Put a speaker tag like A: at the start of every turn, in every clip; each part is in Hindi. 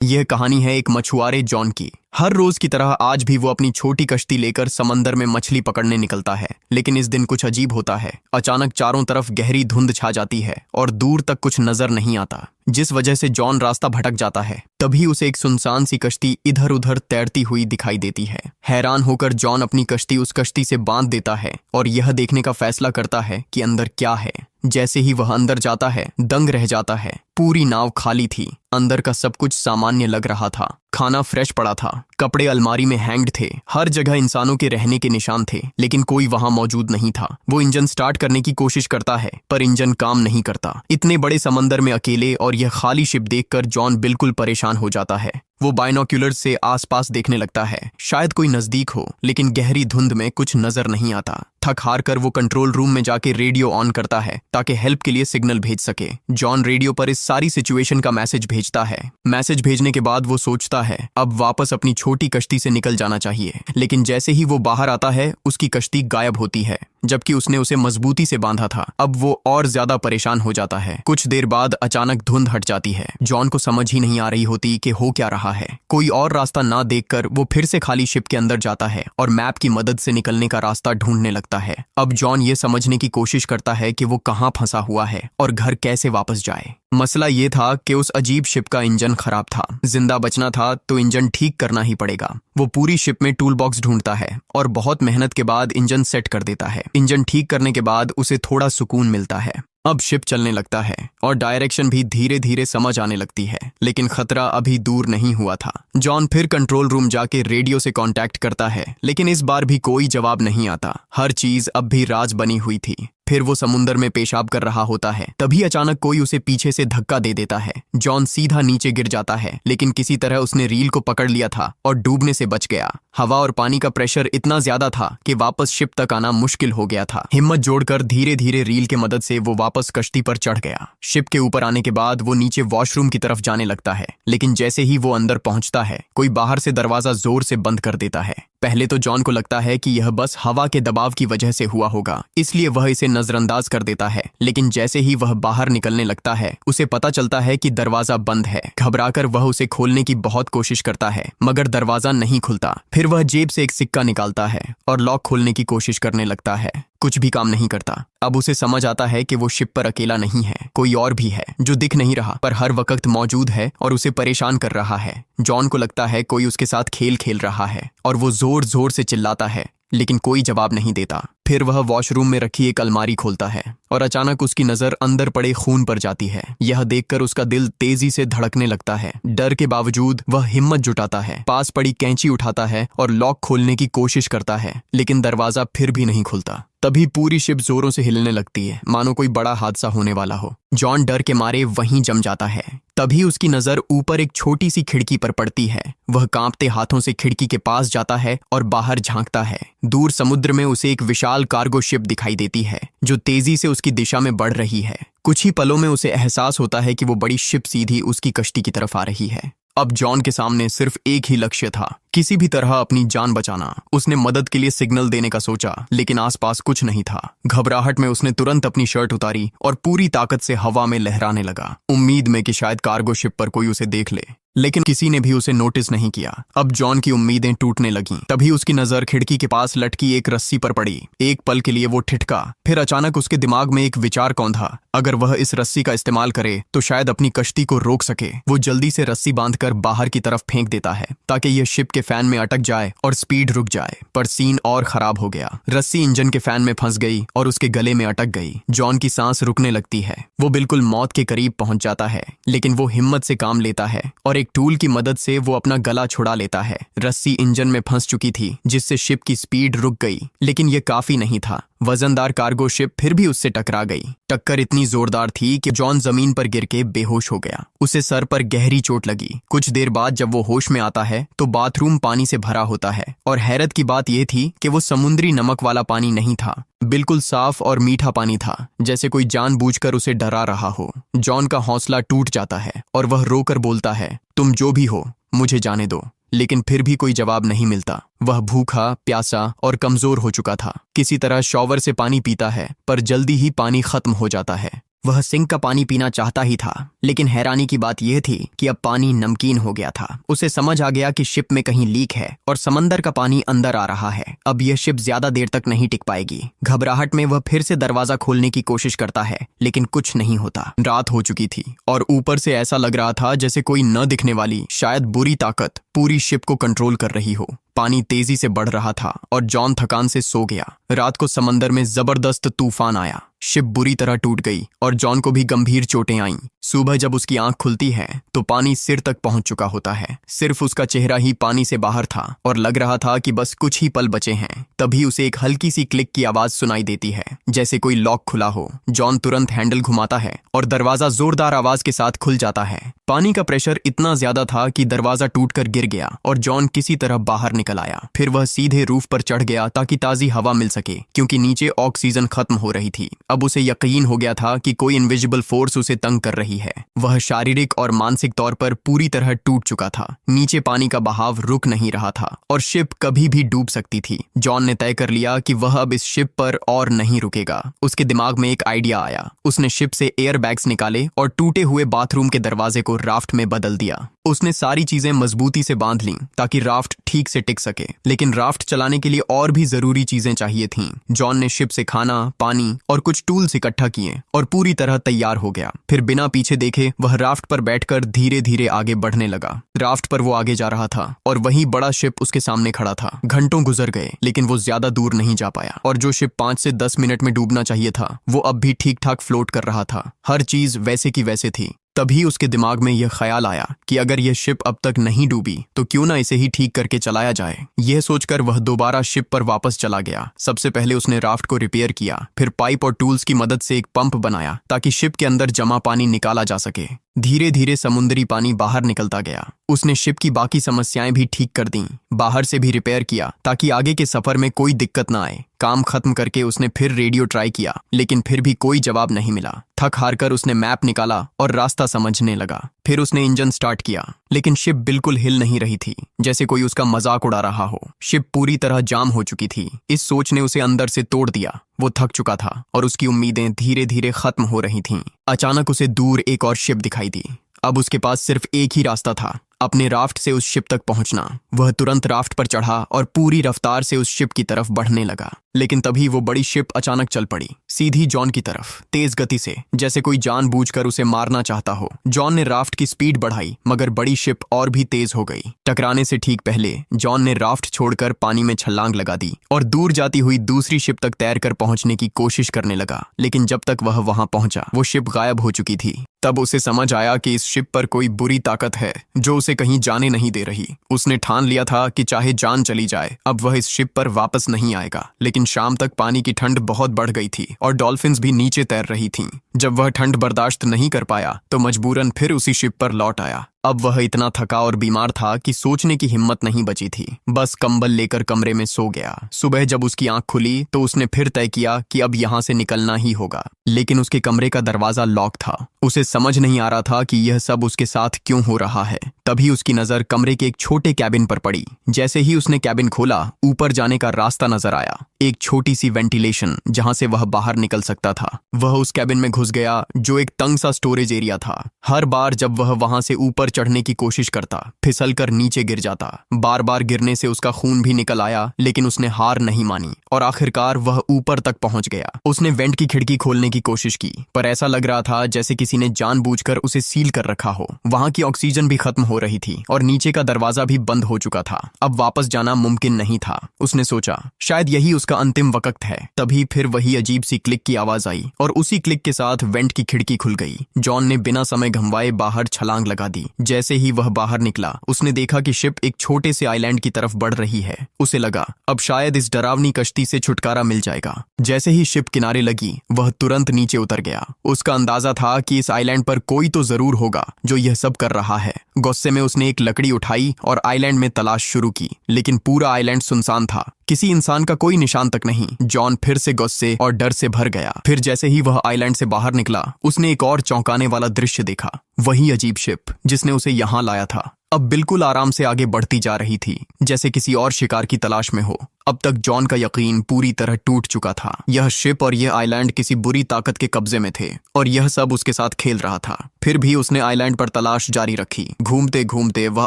A: यह कहानी है एक मछुआरे जॉन की। हर रोज की तरह आज भी वो अपनी छोटी कश्ती लेकर समंदर में मछली पकड़ने निकलता है। लेकिन इस दिन कुछ अजीब होता है। अचानक चारों तरफ गहरी धुंध छा जाती है और दूर तक कुछ नजर नहीं आता, जिस वजह से जॉन रास्ता भटक जाता है। तभी उसे एक सुनसान सी कश्ती इधर उधर तैरती हुई दिखाई देती है। हैरान होकर जॉन अपनी कश्ती उस कश्ती से बांध देता है और यह देखने का फैसला करता है कि अंदर क्या है। जैसे ही वह अंदर जाता है, दंग रह जाता है। पूरी नाव खाली थी। अंदर का सब कुछ सामान्य लग रहा था। खाना फ्रेश पड़ा था, कपड़े अलमारी में हैंग्ड थे, हर जगह इंसानों के रहने के निशान थे, लेकिन कोई वहां मौजूद नहीं था। वो इंजन स्टार्ट करने की कोशिश करता है, पर इंजन काम नहीं करता। इतने बड़े समंदर में अकेले और यह खाली शिप देखकर जॉन बिल्कुल परेशान हो जाता है। वो बाइनोक्यूलर्स से आसपास देखने लगता है, शायद कोई नजदीक हो, लेकिन गहरी धुंध में कुछ नजर नहीं आता। थक हार कर वो कंट्रोल रूम में जाके रेडियो ऑन करता है ताकि हेल्प के लिए सिग्नल भेज सके। जॉन रेडियो पर इस सारी सिचुएशन का मैसेज भेजता है। मैसेज भेजने के बाद वो सोचता है अब वापस अपनी छोटी कश्ती से निकल जाना चाहिए, लेकिन जैसे ही वो बाहर आता है उसकी कश्ती गायब होती है, जबकि उसने उसे मजबूती से बांधा था। अब वो और ज्यादा परेशान हो जाता है। कुछ देर बाद अचानक धुंध हट जाती है। जॉन को समझ ही नहीं आ रही होती कि हो क्या रहा है। कोई और रास्ता ना देखकर वो फिर से खाली शिप के अंदर जाता है और मैप की मदद से निकलने का रास्ता ढूंढने लगता है। अब जॉन ये समझने की कोशिश करता है कि वो कहाँ फंसा हुआ है और घर कैसे वापस जाए। मसला ये था कि उस अजीब शिप का इंजन खराब था। जिंदा बचना था तो इंजन ठीक करना ही पड़ेगा। वो पूरी शिप में टूल बॉक्स ढूंढता है और बहुत मेहनत के बाद इंजन सेट कर देता है। इंजन ठीक करने के बाद उसे थोड़ा सुकून मिलता है। अब शिप चलने लगता है और डायरेक्शन भी धीरे धीरे समझ आने लगती है, लेकिन खतरा अभी दूर नहीं हुआ था। जॉन फिर कंट्रोल रूम जाके रेडियो से कांटेक्ट करता है, लेकिन इस बार भी कोई जवाब नहीं आता। हर चीज अब भी राज बनी हुई थी। फिर वो समुंदर में पेशाब कर रहा होता है, तभी अचानक कोई उसे पीछे से धक्का दे देता है। जॉन सीधा नीचे गिर जाता है, लेकिन किसी तरह उसने रील को पकड़ लिया था और डूबने से बच गया। हवा और पानी का प्रेशर इतना ज्यादा था कि वापस शिप तक आना मुश्किल हो गया था। हिम्मत जोड़कर धीरे धीरे रील की मदद से वो वापस कश्ती पर चढ़ गया। शिप के ऊपर आने के बाद वो नीचे वॉशरूम की तरफ जाने लगता है, लेकिन जैसे ही वो अंदर पहुंचता है, कोई बाहर से दरवाजा जोर से बंद कर देता है। पहले तो जॉन को लगता है कि यह बस हवा के दबाव की वजह से हुआ होगा, इसलिए वह इसे नजरअंदाज कर देता है। लेकिन जैसे ही वह बाहर निकलने लगता है, उसे पता चलता है कि दरवाजा बंद है। घबराकर वह उसे खोलने की बहुत कोशिश करता है, मगर दरवाजा नहीं खुलता। फिर वह जेब से एक सिक्का निकालता है और लॉक खोलने की कोशिश करने लगता है। कुछ भी काम नहीं करता। अब उसे समझ आता है कि वो शिप पर अकेला नहीं है, कोई और भी है जो दिख नहीं रहा पर हर वक्त मौजूद है और उसे परेशान कर रहा है। जॉन को लगता है कोई उसके साथ खेल खेल रहा है और वो जोर जोर से चिल्लाता है, लेकिन कोई जवाब नहीं देता। फिर वह वॉशरूम में रखी एक अलमारी खोलता है और अचानक उसकी नजर अंदर पड़े खून पर जाती है। यह देखकर उसका दिल तेजी से धड़कने लगता है। डर के बावजूद वह हिम्मत जुटाता है, पास पड़ी कैंची उठाता है और लॉक खोलने की कोशिश करता है, लेकिन दरवाजा फिर भी नहीं खुलता। तभी पूरी शिप जोरों से हिलने लगती है, मानो कोई बड़ा हादसा होने वाला हो। जॉन डर के मारे वहीं जम जाता है। तभी उसकी नजर ऊपर एक छोटी सी खिड़की पर पड़ती है। वह कांपते हाथों से खिड़की के पास जाता है और बाहर झांकता है। दूर समुद्र में उसे एक विशाल कार्गो शिप दिखाई देती है, जो तेजी से उसकी दिशा में बढ़ रही है। कुछ ही पलों में उसे एहसास होता है कि वो बड़ी शिप सीधी उसकी कश्ती की तरफ आ रही है। अब जॉन के सामने सिर्फ एक ही लक्ष्य था, किसी भी तरह अपनी जान बचाना। उसने मदद के लिए सिग्नल देने का सोचा, लेकिन आसपास कुछ नहीं था। घबराहट में उसने तुरंत अपनी शर्ट उतारी और पूरी ताकत से हवा में लहराने लगा, उम्मीद में कि शायद कार्गो शिप पर कोई उसे देख ले, लेकिन किसी ने भी उसे नोटिस नहीं किया। अब जॉन की उम्मीदें टूटने लगीं। तभी उसकी नजर खिड़की के पास लटकी एक रस्सी पर पड़ी। एक पल के लिए वो ठिठका, फिर अचानक उसके दिमाग में एक विचार कौंधा। अगर वह इस रस्सी का इस्तेमाल करे तो शायद अपनी कश्ती को रोक सके। वो जल्दी से रस्सी बांधकर बाहर की तरफ फेंक देता है ताकि यह शिप के फैन में अटक जाए और स्पीड रुक जाए। पर सीन और खराब हो गया। रस्सी इंजन के फैन में फंस गई और उसके गले में अटक गई। जॉन की सांस रुकने लगती है। वो बिल्कुल मौत के करीब पहुंच जाता है, लेकिन वो हिम्मत से काम लेता है और एक टूल की मदद से वो अपना गला छुड़ा लेता है। रस्सी इंजन में फंस चुकी थी, जिससे शिप की स्पीड रुक गई, लेकिन यह काफी नहीं था। वजनदार कार्गो शिप फिर भी उससे टकरा गई। टक्कर इतनी जोरदार थी कि जॉन जमीन पर गिर के बेहोश हो गया। उसे सर पर गहरी चोट लगी। कुछ देर बाद जब वो होश में आता है तो बाथरूम पानी से भरा होता है, और हैरत की बात यह थी कि वो समुद्री नमक वाला पानी नहीं था, बिल्कुल साफ और मीठा पानी था, जैसे कोई जानबूझकर उसे डरा रहा हो। जॉन का हौसला टूट जाता है और वह रोकर बोलता है, तुम जो भी हो मुझे जाने दो। लेकिन फिर भी कोई जवाब नहीं मिलता। वह भूखा, प्यासा और कमजोर हो चुका था। किसी तरह शॉवर से पानी पीता है, पर जल्दी ही पानी खत्म हो जाता है। वह सिंक का पानी पीना चाहता ही था, लेकिन हैरानी की बात यह थी कि अब पानी नमकीन हो गया था। उसे समझ आ गया कि शिप में कहीं लीक है और समंदर का पानी अंदर आ रहा है। अब यह शिप ज्यादा देर तक नहीं टिक पाएगी। घबराहट में वह फिर से दरवाजा खोलने की कोशिश करता है, लेकिन कुछ नहीं होता। रात हो चुकी थी और ऊपर से ऐसा लग रहा था जैसे कोई न दिखने वाली शायद बुरी ताकत पूरी शिप को कंट्रोल कर रही हो। पानी तेजी से बढ़ रहा था और जॉन थकान से सो गया। रात को समंदर में जबरदस्त तूफान आया। शिप बुरी तरह टूट गई और जॉन को भी गंभीर चोटें आईं। सुबह जब उसकी आंख खुलती है तो पानी सिर तक पहुंच चुका होता है। सिर्फ उसका चेहरा ही पानी से बाहर था और लग रहा था कि बस कुछ ही पल बचे हैं। तभी उसे एक हल्की सी क्लिक की आवाज सुनाई देती है, जैसे कोई लॉक खुला हो। जॉन तुरंत हैंडल घुमाता है और दरवाजा जोरदार आवाज के साथ खुल जाता है। पानी का प्रेशर इतना ज्यादा था कि दरवाजा टूटकर गिर गया और जॉन किसी तरह बाहर निकल आया। फिर वह सीधे रूफ पर चढ़ गया ताकि ताजी हवा मिल सके, क्योंकि नीचे ऑक्सीजन खत्म हो रही थी। अब उसे यकीन हो गया था कि कोई इनविजिबल फोर्स उसे तंग कर रही है। वह शारीरिक और मानसिक तौर पर पूरी तरह टूट चुका था। नीचे पानी का बहाव रुक नहीं रहा था और शिप कभी भी डूब सकती थी। जॉन ने तय कर लिया कि वह अब इस शिप पर और नहीं रुकेगा। उसके दिमाग में एक आइडिया आया। उसने शिप से एयर बैग्स निकाले और टूटे हुए बाथरूम के दरवाजे को राफ्ट में बदल दिया। उसने सारी चीजें मजबूती से बांध लीं ताकि राफ्ट ठीक से टिक सके, लेकिन राफ्ट चलाने के लिए और भी जरूरी चीजें चाहिए थीं। जॉन ने शिप से खाना, पानी और कुछ टूल्स इकट्ठा किए और पूरी तरह तैयार हो गया। फिर बिना पीछे देखे वह राफ्ट पर बैठकर धीरे धीरे आगे बढ़ने लगा। राफ्ट पर वो आगे जा रहा था और वहीं बड़ा शिप उसके सामने खड़ा था। घंटों गुजर गए, लेकिन वो ज्यादा दूर नहीं जा पाया और जो शिप 5 से 10 मिनट में डूबना चाहिए था वो अब भी ठीक ठाक फ्लोट कर रहा था। हर चीज वैसे की वैसे थी। तभी उसके दिमाग में यह ख्याल आया कि अगर यह शिप अब तक नहीं डूबी तो क्यों ना इसे ही ठीक करके चलाया जाए। यह सोचकर वह दोबारा शिप पर वापस चला गया। सबसे पहले उसने राफ्ट को रिपेयर किया, फिर पाइप और टूल्स की मदद से एक पंप बनाया ताकि शिप के अंदर जमा पानी निकाला जा सके। धीरे धीरे समुद्री पानी बाहर निकलता गया। उसने शिप की बाकी समस्याएं भी ठीक कर दीं, बाहर से भी रिपेयर किया ताकि आगे के सफर में कोई दिक्कत ना आए। काम खत्म करके उसने फिर रेडियो ट्राई किया, लेकिन फिर भी कोई जवाब नहीं मिला। थक हार कर उसने मैप निकाला और रास्ता समझने लगा। फिर उसने इंजन स्टार्ट किया, लेकिन शिप बिल्कुल हिल नहीं रही थी, जैसे कोई उसका मजाक उड़ा रहा हो। शिप पूरी तरह जाम हो चुकी थी। इस सोच ने उसे अंदर से तोड़ दिया। वो थक चुका था और उसकी उम्मीदें धीरे धीरे खत्म हो रही थीं। अचानक उसे दूर एक और शिप दिखाई दी। अब उसके पास सिर्फ एक ही रास्ता था, अपने राफ्ट से उस शिप तक पहुंचना। वह तुरंत राफ्ट पर चढ़ा और पूरी रफ्तार से उस शिप की तरफ बढ़ने लगा। लेकिन तभी वो बड़ी शिप अचानक चल पड़ी, सीधी जॉन की तरफ, तेज गति से, जैसे कोई जानबूझकर उसे मारना चाहता हो। जॉन ने राफ्ट की स्पीड बढ़ाई, मगर बड़ी शिप और भी तेज हो गई। टकराने से ठीक पहले जॉन ने राफ्ट छोड़कर पानी में छलांग लगा दी और दूर जाती हुई दूसरी शिप तक तैरकर पहुंचने की कोशिश करने लगा। लेकिन जब तक वह वहां पहुंचा, वो शिप गायब हो चुकी थी। तब उसे समझ आया कि इस शिप पर कोई बुरी ताकत है जो उसे कहीं जाने नहीं दे रही। उसने ठान लिया था कि चाहे जान चली जाए, अब वह इस शिप पर वापस नहीं आएगा। लेकिन शाम तक पानी की ठंड बहुत बढ़ गई थी और डॉल्फिन्स भी नीचे तैर रही थीं। जब वह ठंड बर्दाश्त नहीं कर पाया तो मजबूरन फिर उसी शिप पर लौट आया। अब वह इतना थका और बीमार था कि सोचने की हिम्मत नहीं बची थी। बस कंबल लेकर कमरे में सो गया। सुबह जब उसकी आंख खुली तो उसने फिर तय किया कि अब यहाँ से निकलना ही होगा। लेकिन उसके कमरे का दरवाजा लॉक था। उसे समझ नहीं आ रहा था कि यह सब उसके साथ क्यों हो रहा है। तभी उसकी नजर कमरे के एक छोटे कैबिन पर पड़ी। जैसे ही उसने कैबिन खोला, ऊपर जाने का रास्ता नजर आया, एक छोटी सी वेंटिलेशन जहां से वह बाहर निकल सकता था। वह उस कैबिन में घुस गया, जो एक तंग सा स्टोरेज एरिया था। हर बार जब वह वहां से ऊपर चढ़ने की कोशिश करता, फिसलकर नीचे गिर जाता। बार बार गिरने से उसका खून भी निकल आया, लेकिन उसने हार नहीं मानी और आखिरकार वह ऊपर तक पहुंच गया। उसने वेंट की खिड़की खोलने की कोशिश की, पर ऐसा लग रहा था जैसे किसी ने जानबूझकर उसे सील कर रखा हो। वहां की ऑक्सीजन भी खत्म हो रही थी और नीचे का दरवाजा भी बंद हो चुका था। अब वापस जाना मुमकिन नहीं था। उसने सोचा शायद यही उसका अंतिम वक्त है। तभी फिर वही अजीब सी क्लिक की आवाज आई और उसी क्लिक के साथ वेंट की खिड़की खुल गई। जॉन ने बिना समय गंवाए बाहर छलांग लगा दी। जैसे ही वह बाहर निकला, उसने देखा कि शिप एक छोटे से आइलैंड की तरफ बढ़ रही है। उसे लगा अब शायद इस डरावनी कश्ती से छुटकारा मिल जाएगा। जैसे ही शिप किनारे लगी, वह तुरंत नीचे उतर गया। उसका अंदाजा था कि इस आइलैंड पर कोई तो जरूर होगा जो यह सब कर रहा है। गुस्से में उसने एक लकड़ी उठाई और आइलैंड में तलाश शुरू की, लेकिन पूरा आइलैंड सुनसान था। किसी इंसान का कोई निशान तक नहीं। जॉन फिर से गुस्से और डर से भर गया। फिर जैसे ही वह आइलैंड से बाहर निकला, उसने एक और चौंकाने वाला दृश्य देखा। वही अजीब शिप जिसने उसे यहाँ लाया था, अब बिल्कुल आराम से आगे बढ़ती जा रही थी, जैसे किसी और शिकार की तलाश में हो। अब तक जॉन का यकीन पूरी तरह टूट चुका था। यह शिप और यह आइलैंड किसी बुरी ताकत के कब्जे में थे और यह सब उसके साथ खेल रहा था। फिर भी उसने आइलैंड पर तलाश जारी रखी। घूमते घूमते वह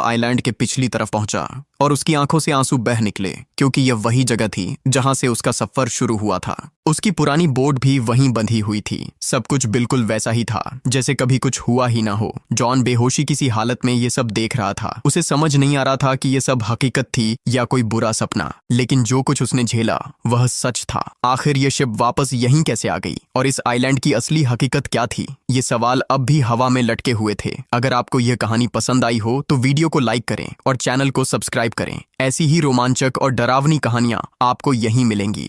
A: आइलैंड के पिछली तरफ पहुंचा और उसकी आंखों से आंसू बह निकले, क्योंकि यह वही जगह थी जहां से उसका सफर शुरू हुआ था। उसकी पुरानी बोट भी वहीं बंधी हुई थी। सब कुछ बिल्कुल वैसा ही था जैसे कभी कुछ हुआ ही ना हो। जॉन बेहोशी किसी हालत में ये सब देख रहा था। उसे समझ नहीं आ रहा था कि ये सब हकीकत थी या कोई बुरा सपना, लेकिन जो कुछ उसने झेला वह सच था। आखिर ये शिप वापस यहीं कैसे आ गई और इस आइलैंड की असली हकीकत क्या थी? ये सवाल अब भी हवा में लटके हुए थे। अगर आपको यह कहानी पसंद आई हो तो वीडियो को लाइक करें और चैनल को सब्सक्राइब करें। ऐसी ही रोमांचक और डरावनी कहानियां आपको यहीं मिलेंगी।